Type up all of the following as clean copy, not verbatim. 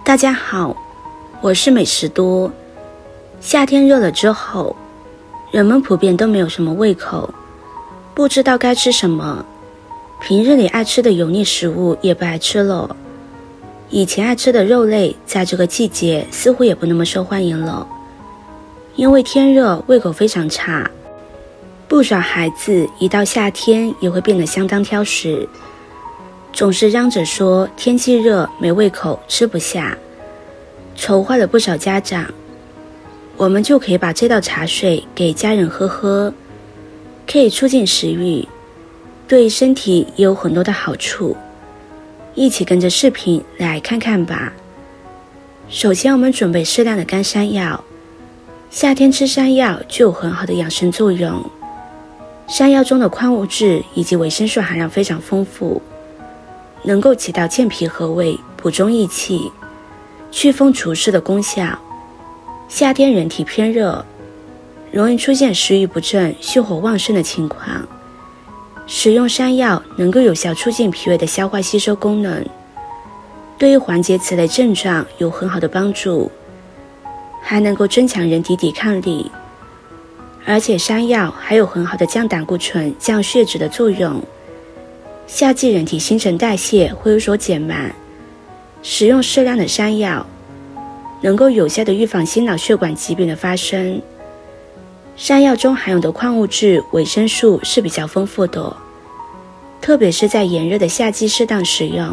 大家好，我是美食多。夏天热了之后，人们普遍都没有什么胃口，不知道该吃什么。平日里爱吃的油腻食物也不爱吃了，以前爱吃的肉类在这个季节似乎也不那么受欢迎了。因为天热，胃口非常差，不少孩子一到夏天也会变得相当挑食，总是嚷着说天气热没胃口吃不下，愁坏了不少家长。我们就可以把这道茶水给家人喝，可以促进食欲，对身体也有很多的好处。一起跟着视频来看看吧。首先我们准备适量的干山药，夏天吃山药就有很好的养生作用。山药中的矿物质以及维生素含量非常丰富，能够起到健脾和胃、补中益气、祛风除湿的功效。夏天人体偏热，容易出现食欲不振、虚火旺盛的情况。食用山药能够有效促进脾胃的消化吸收功能，对于缓解此类症状有很好的帮助，还能够增强人体抵抗力。而且山药还有很好的降胆固醇、降血脂的作用。夏季人体新陈代谢会有所减慢，食用适量的山药能够有效地预防心脑血管疾病的发生。山药中含有的矿物质、维生素是比较丰富的，特别是在炎热的夏季适当食用，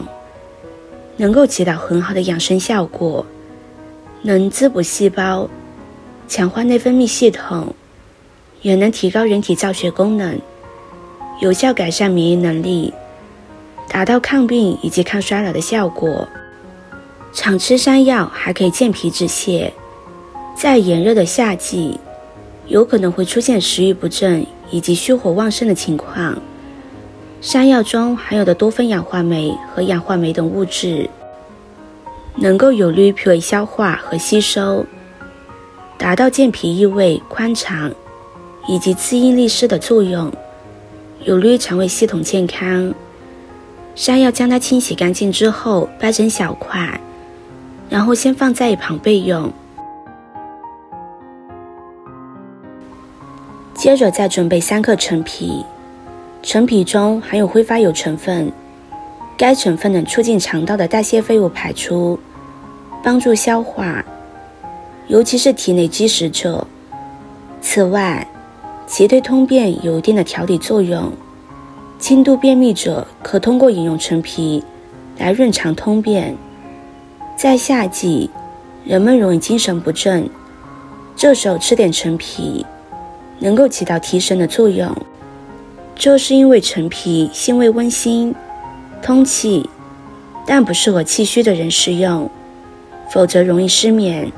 能够起到很好的养生效果，能滋补细胞，强化内分泌系统，也能提高人体造血功能，有效改善免疫能力，达到抗病以及抗衰老的效果。常吃山药还可以健脾止泻，在炎热的夏季有可能会出现食欲不振以及虚火旺盛的情况。山药中含有的多酚氧化酶和氧化酶等物质能够有利于脾胃消化和吸收，达到健脾益胃、宽肠以及滋阴利湿的作用，有利于肠胃系统健康。山药将它清洗干净之后掰成小块，然后先放在一旁备用。接着再准备3克陈皮，陈皮中含有挥发油成分，该成分能促进肠道的代谢废物排出，帮助消化，尤其是体内积食者。此外，其对通便有一定的调理作用，轻度便秘者可通过饮用陈皮来润肠通便。在夏季，人们容易精神不振，这时候吃点陈皮能够起到提神的作用。这是因为陈皮性味温馨、通气，但不适合气虚的人食用，否则容易失眠。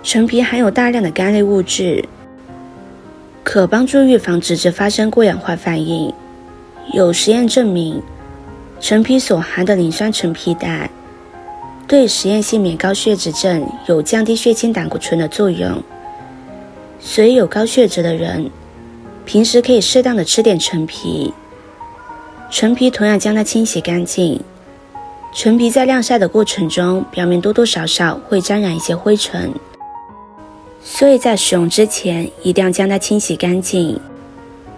陈皮含有大量的苷类物质，可帮助预防直至发生过氧化反应。有实验证明，陈皮所含的磷酸陈皮苷对实验性免高血脂症有降低血清胆固醇的作用。所以有高血脂的人平时可以适当的吃点陈皮。陈皮同样将它清洗干净，陈皮在晾晒的过程中表面多多少少会沾染一些灰尘，所以在使用之前一定要将它清洗干净。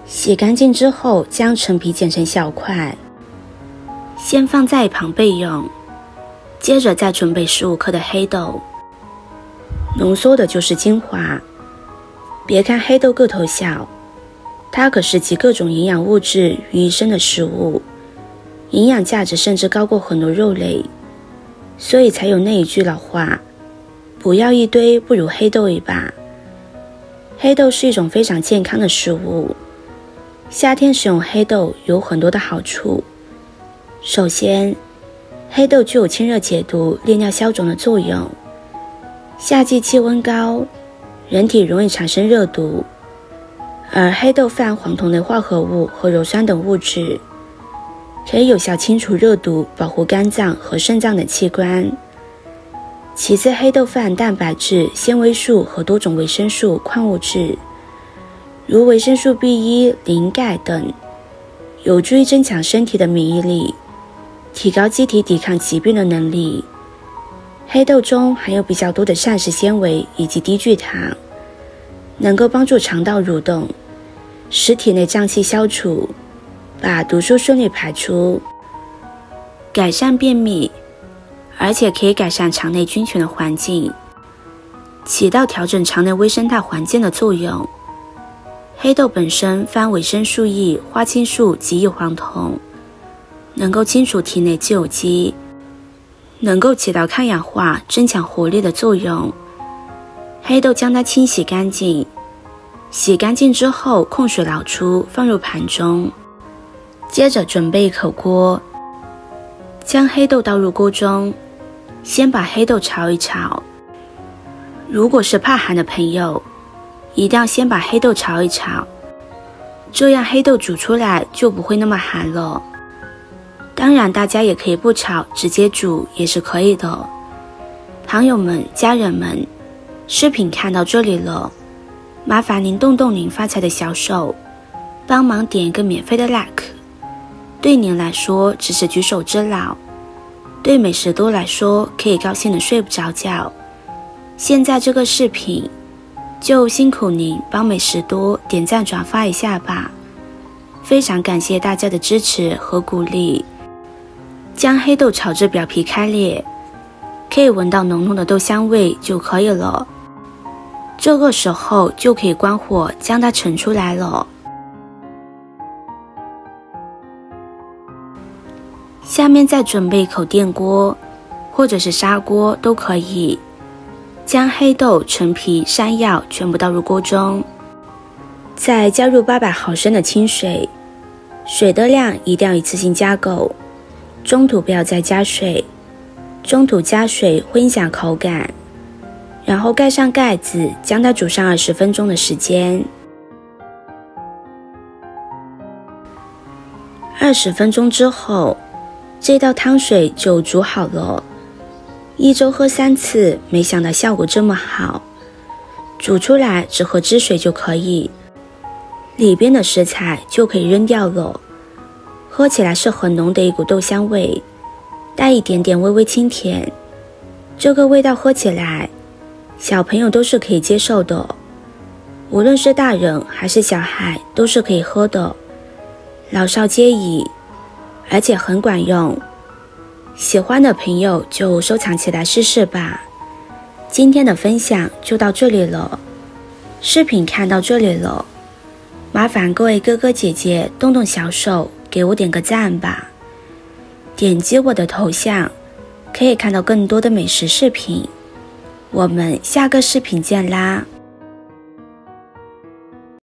洗干净之后将陈皮剪成小块，先放在一旁备用。接着再准备15克的黑豆，浓缩的就是精华。别看黑豆个头小，它可是集各种营养物质于一身的食物，营养价值甚至高过很多肉类，所以才有那一句老话，不要一堆，不如黑豆一把。黑豆是一种非常健康的食物，夏天食用黑豆有很多的好处。首先，黑豆具有清热解毒、利尿消肿的作用。夏季气温高，人体容易产生热毒，而黑豆富含黄酮类化合物和鞣酸等物质，可以有效清除热毒，保护肝脏和肾脏等器官。其次，黑豆富含蛋白质、纤维素和多种维生素、矿物质，如维生素 B1、磷、钙等，有助于增强身体的免疫力，提高机体抵抗疾病的能力。黑豆中含有比较多的膳食纤维以及低聚糖，能够帮助肠道蠕动，使体内胀气消除，把毒素顺利排出，改善便秘，而且可以改善肠内菌群的环境，起到调整肠内微生态环境的作用。黑豆本身含维生素 E、花青素及异黄酮，能够清除体内自由基，能够起到抗氧化、增强活力的作用。黑豆将它清洗干净，洗干净之后控水捞出，放入盘中。接着准备一口锅，将黑豆倒入锅中，先把黑豆炒一炒。如果是怕寒的朋友，一定要先把黑豆炒一炒，这样黑豆煮出来就不会那么寒了。当然大家也可以不炒，直接煮也是可以的。朋友们、家人们，视频看到这里了，麻烦您动动您发财的小手，帮忙点一个免费的 like。 对您来说只是举手之劳，对美食多来说可以高兴的睡不着觉。现在这个视频就辛苦您帮美食多点赞转发一下吧，非常感谢大家的支持和鼓励。将黑豆炒至表皮开裂，可以闻到浓浓的豆香味就可以了。这个时候就可以关火将它盛出来了。下面再准备一口电锅或者是砂锅都可以，将黑豆、陈皮、山药全部倒入锅中，再加入800毫升的清水，水的量一定要一次性加够，中途不要再加水，中途加水会影响口感。然后盖上盖子，将它煮上20分钟的时间。20分钟之后，这道汤水就煮好了。1周喝3次，没想到效果这么好。煮出来只喝汁水就可以，里边的食材就可以扔掉了。喝起来是很浓的一股豆香味，带一点点微微清甜。这个味道喝起来，小朋友都是可以接受的，无论是大人还是小孩都是可以喝的，老少皆宜，而且很管用。喜欢的朋友就收藏起来试试吧。今天的分享就到这里了，视频看到这里了，麻烦各位哥哥姐姐动动小手给我点个赞吧。点击我的头像可以看到更多的美食视频，我们下个视频见啦。